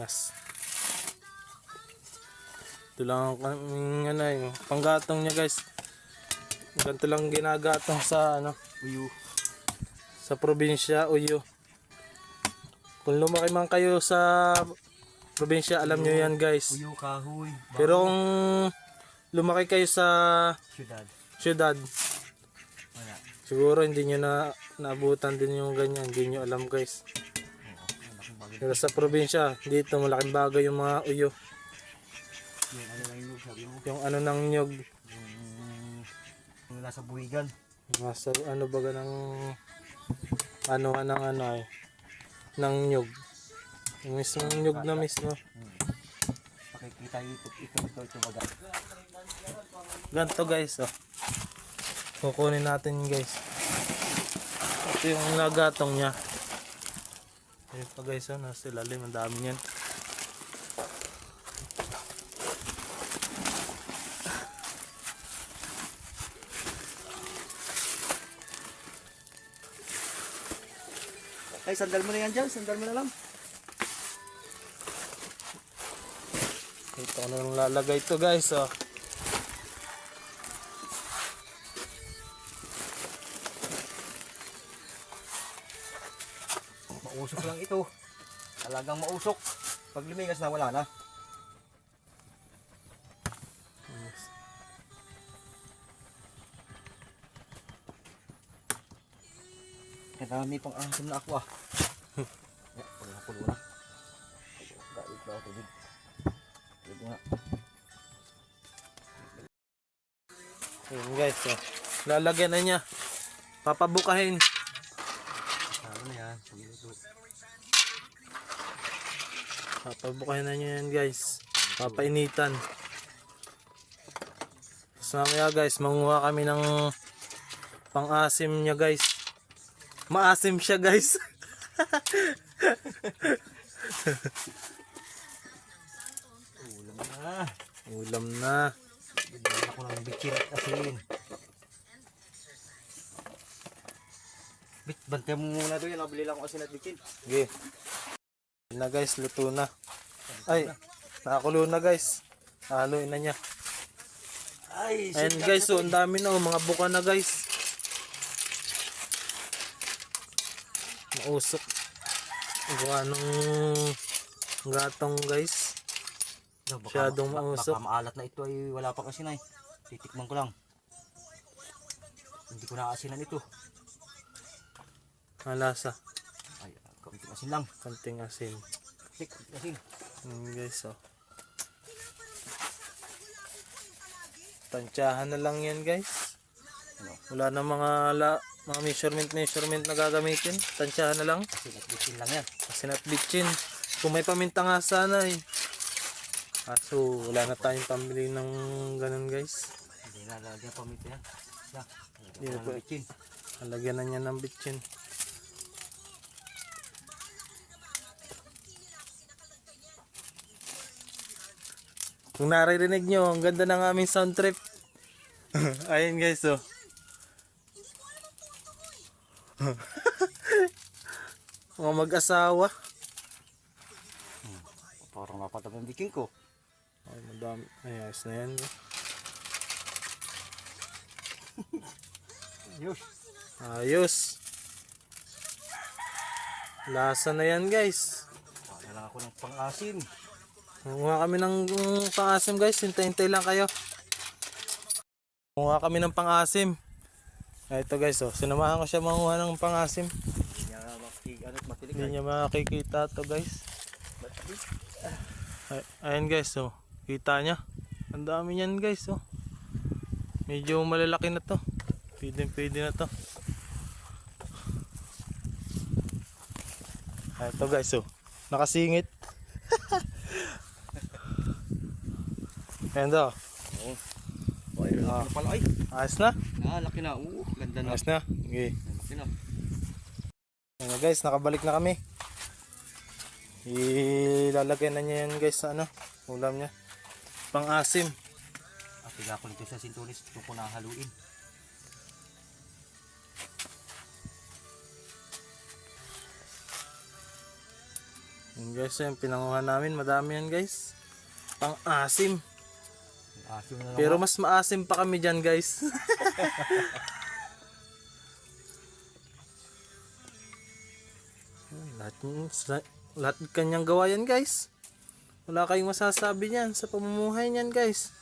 sardinas. Ito lang ang kaming panggatong niya guys. Ganito lang ginagatong sa Uyo. sa probinsya, uyo. Kung lumaki man kayo sa probinsya, alam nyo yan guys. Uyo, kahoy. Pero kung lumaki kayo sa syudad, Wala. siguro hindi nyo na naabutan din yung ganyan. Hindi nyo alam guys. Pero sa probinsya, dito malaking bagay yung mga uyo. Yung ano lang yung sabi mo. Yung ano ng nyog. Yung nasa buwigan. Nasa ano baga ng ng nyog. Yung mismong nyog na mismo. Pakikita ito baga. Ganto guys, oh. Kukunin natin guys. Ito yung nagatong niya. Ayun pa guys, oh, nasa ilalim, ang dami niyan. Ay, sandal mo na yan dyan. Sandal mo na lang. Ito na lang lalagay ito guys, oh. Mausok lang ito. Talagang mausok. Pag lumigas na, wala na. Marami pang asim na ako ah. Wala na kulo na. Gait ba ako tubig? Tubig nga. Ayun guys, oh. Lalagyan na niya. Papabukahin. Ano na yan? Pag-iluto. Papabukahin na niya yan guys. Papainitan. Tapos mamaya guys, manguha kami ng pang-asim niya guys. Maasim siya guys. Ulam na. Ulam na. Bigyan ako ng bitchin at asin. Bantay mo muna doon yan. Nabili lang ako asin at bitchin. Okay. Yun na guys, luto na. Ay, nakakulo na guys. Haluin na niya. Ay, Ayan guys, so ang dami na, oh, mga buka na guys. Mausok. Gawa nung gatong guys. Masyadong mausok. Baka maalat na ito ay wala pa kasi na eh. Titikman ko lang. Hindi ko naasinan ito. Malasa. Ay, kaunting asin lang. Kanting asin. Kaunting asin. Guys, oh. Tansyahan na lang yan guys. Wala na mga measurement na gagamitin. Tansyahan na lang. Asin at bitchin lang yan. Asin at bitchin. Kung may paminta nga sana eh. Kaso wala na tayong pambili ng ganun guys. Hindi na lalagyan pamito yan. Yan. Hindi na po. Bitchin. Halagyan na niya ng bitchin. Kung naririnig nyo, ang ganda ng aming sound trip. Ayun guys, oh. Mga mag-asawa. Parang napatap ang bitchin ko. Ay, madami. Ay, ayos na yan. Ayos. Ayos. Lasa na yan guys. Wala lang ako ng pang-asin. Kumuha kami ng pang-asim guys. Hintay-hintay lang kayo. Kumuha kami ng pang-asim. Ito guys, oh. Sinamahan ko siya manguha ng pang-asim. Hindi niya makikita to guys. Ayan guys, oh. Kita niya. Ang dami niyan guys, oh. Medyo malalaki na to. Pwede na to. Ito guys, oh. Nakasingit. Ayan daw. Ay, laki pala ay. Ayos na? Laki na. Ganda na. Ayos na? Okay. Laki na. Ayan na guys, nakabalik na kami. Ilalagay na niya yan guys sa ulam niya. Pang-asim. At tiga ko nito sa sintunis. Ito ko nahaluin. Yun guys, yung pinanguha namin, madami yan guys. Pang-asim. Asim na lang. Pero mas maasim pa kami dyan guys. lahat, lahat kanyang gawa yan guys. Wala kayong masasabi niyan sa pamumuhay niyan guys.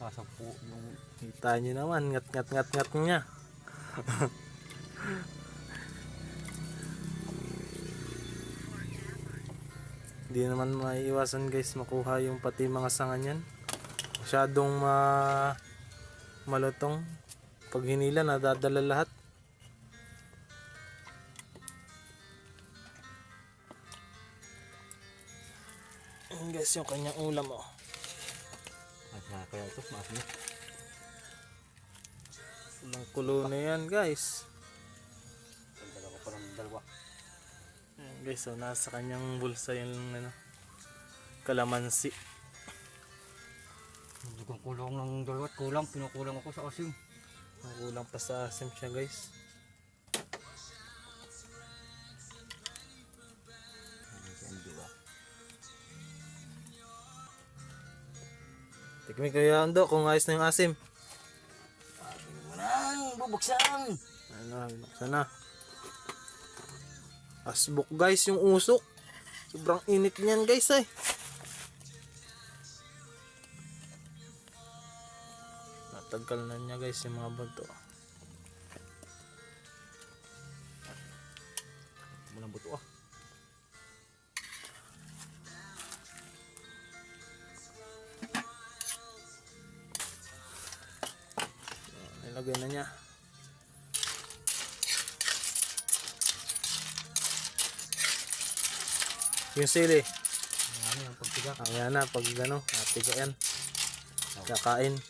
Sasampu yung Kita nyo naman, ngat niya. Hindi naman maiiwasan guys makuha yung pati mga sanga niyan. Masyadong malutong. Pag hinila nadadala lahat. Ayan guys yung kanyang ulam oh. kaya ito, maasim na. Walang kulo na yan guys. Dalawa ko pa ng dalawa. Ayan guys, so nasa kanyang bulsa yung ano, kalamansi. Hindi kong kulang ng dalawa at kulang. Pinukulang ako sa asim. Kulang pa sa asim siya guys. Tikmi kaya Ando kung ayos na yung asim. Asin mo nang bubuksan. Ano, binuksan na. Asbok guys yung usok. Sobrang init niyan guys ay. Natagal na niya guys yung mga bato. Walang buto ah. Nilagay na niya. Yung sili. Ano yung pagtiga? Ayan na pag ano, tiga yan. Kakain.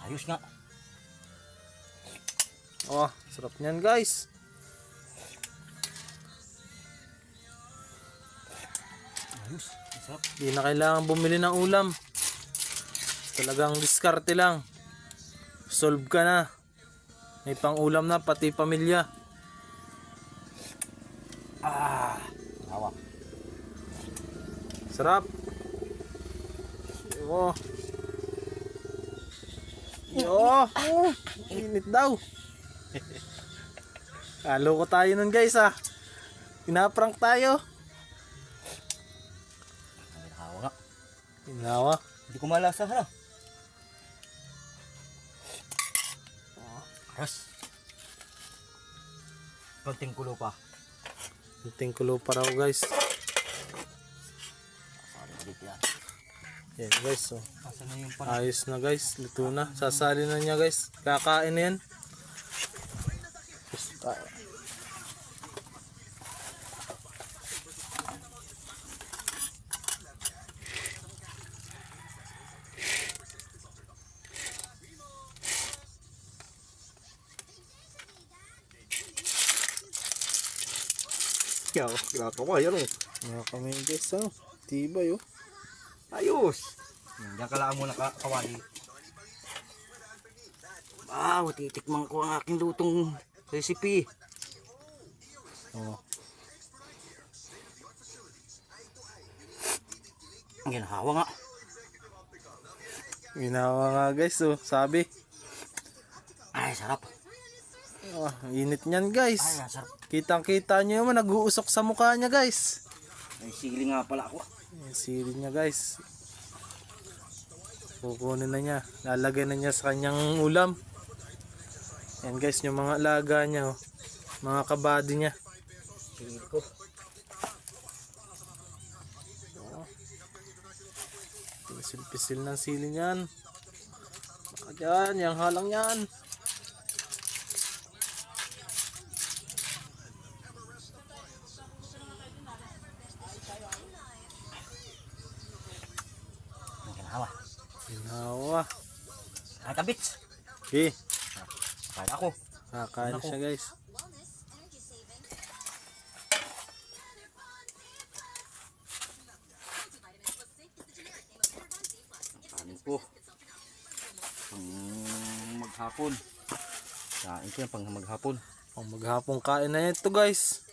Ayos nga. Oh, sarap niyan guys. Ayos. Masarap. Hindi na kailangan bumili ng ulam. Talagang diskarte lang. Solve ka na. May pang ulam na pati pamilya. Ah. Hawa. Sarap. Oh. Yo. Init daw. Kalo ko tayo nun guys ah. Pinaprank tayo. Hawa nga. Inawa. Hindi ko malasa ha. Ayos. Konting kulo pa. Kunting kulo pa raw guys. Sorry, ulit yan. Yan guys oh. Asa na yung Ayos na guys. Luto na. Sasali na niya guys. Kakain na yan. Yaw, ginagawa yan oh. Mga kami guys oh. Tibay oh. Ayos! Diyan ka lang muna kawali. Wow, titikman ko ang aking lutong recipe. Oh. Ang ginahawa nga. Ginawa nga guys oh. Sabi. Ay, sarap. Oh, init niyan Ay, guys. sarap. Kitang kita nyo naman. Nag-uusok sa mukha niya guys. May sili nga pala ako. Yung sili niya guys. Kukunin na niya. Lalagay na niya sa kanyang ulam. Yan guys, yung mga alaga niya oh. Mga kabady niya. Sili ko. Pisil-pisil ng sili niyan. Baka dyan, yung halang yan. Ang ginahawa. Ginawa. Ay, kabits. Okay. Kaya ako. Kakain siya guys. po. Pang maghapon. Kain ko yan pang maghapon. Ang maghapong kain na ito guys.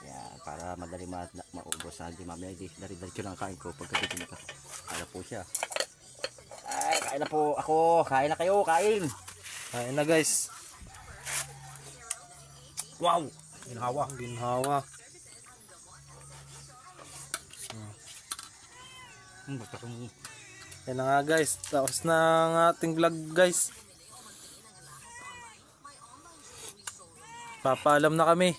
Yan, para madali maubos na. Hindi mamaya, dari-dari ko lang kain ko pagkatapos na ano po siya. Ay, kain na po ako. Kain na kayo, kain. Kain na guys. Wow! Ginhawa. Ginhawa. Basta kung Yan na nga guys. Tapos na ang ating vlog guys. Papaalam na kami.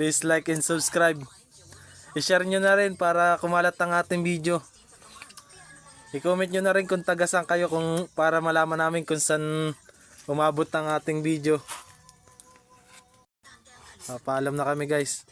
Please like and subscribe. I-share nyo na rin para kumalat ang ating video. I-comment nyo na rin kung taga saan kayo para malaman namin kung saan umabot ang ating video. Papaalam na kami guys.